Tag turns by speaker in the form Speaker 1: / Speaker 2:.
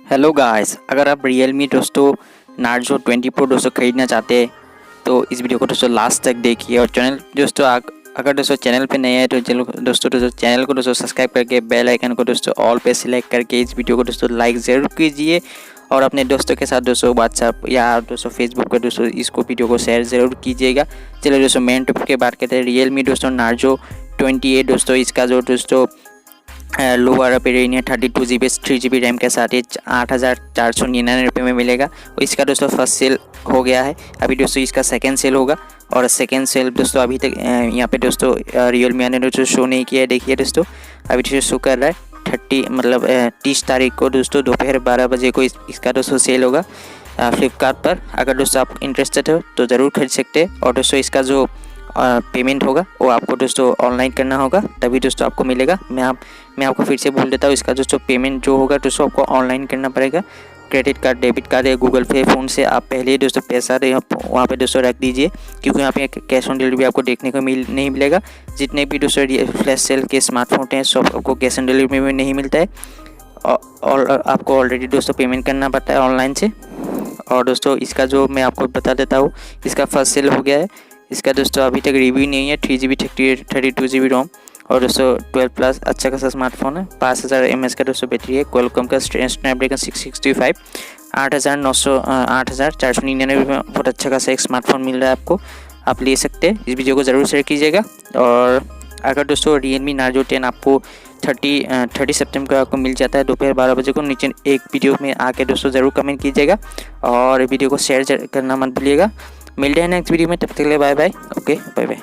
Speaker 1: Hello guys, अगर आप Realme दोस्तों Narzo 20 Pro दोस्तों ख़रीदना चाहते हैं तो इस वीडियो को दोस्तों लास्ट तक देखिए। और चैनल दोस्तों अगर दोस्तों चैनल पे नए हैं तो चलो दोस्तों चैनल को दोस्तों सब्सक्राइब करके बेल आइकन को दोस्तों ऑल पे सिलेक्ट करके इस वीडियो को दोस्तों लाइक ज़रूर कीजिए और अपने दोस्तों के साथ दोस्तों व्हाट्सएप या दोस्तों फेसबुक पर दोस्तों इसको वीडियो को शेयर ज़रूर कीजिएगा। चलिए दोस्तों मेन टॉपिक की बात करते हैं। Realme दोस्तों Narzo 20A दोस्तों इसका जो दोस्तों लोअर वेरिएंट है 32GB 3GB रैम के साथ ही 8,499 में मिलेगा। और इसका दोस्तों फर्स्ट सेल हो गया है, अभी दोस्तों इसका सेकंड सेल होगा। और सेकंड सेल दोस्तों अभी तक यहाँ पे दोस्तों Realme ने दोस्तों शो नहीं किया है। देखिए दोस्तों अभी दोस्तों शो कर रहा है 30 तारीख को दोस्तों दोपहर 12 बजे को इसका दोस्तों सेल होगा फ्लिपकार्ट पर। अगर दोस्तों आप इंटरेस्टेड हो तो ज़रूर खरीद सकते हैं। और दोस्तों इसका जो पेमेंट होगा वो आपको दोस्तों ऑनलाइन करना होगा, तभी दोस्तों आपको मिलेगा। मैं आपको फिर से बोल देता हूँ, इसका दोस्तों पेमेंट जो होगा दोस्तों आपको ऑनलाइन करना पड़ेगा। क्रेडिट कार्ड, डेबिट कार्ड या गूगल पे फ़ोन से आप पहले ही दोस्तों पैसा वहाँ पे दोस्तों रख दीजिए, क्योंकि यहाँ पे कैश ऑन डिलीवरी आपको देखने को नहीं मिलेगा। जितने भी दोस्तों फ्लैश सेल के स्मार्टफोन हैं सब आपको कैश ऑन डिलीवरी में नहीं मिलता है और आपको ऑलरेडी दोस्तों पेमेंट करना पड़ता है ऑनलाइन से। और दोस्तों इसका जो मैं आपको बता देता हूँ, इसका फर्स्ट सेल हो गया है। इसका दोस्तों अभी तक रिव्यू नहीं है। 3GB 32GB रोम और दोस्तों 12+ अच्छा खासा स्मार्टफोन है। 5000 mAh का दोस्तों बैटरी है। क्वालकॉम का स्नैपड्रैगन 665 8,499 में बहुत अच्छा खासा एक स्मार्टफोन मिल रहा है आपको, आप ले सकते हैं। इस वीडियो को ज़रूर शेयर कीजिएगा। और अगर दोस्तों Realme Narzo 10 आपको 30 सितंबर को आपको मिल जाता है दोपहर 12 बजे को, नीचे एक वीडियो में आके दोस्तों ज़रूर कमेंट कीजिएगा और वीडियो को शेयर करना मत भूलिएगा। मिलते हैं नेक्स्ट वीडियो में, तब तक के लिए bye bye. Okay bye bye.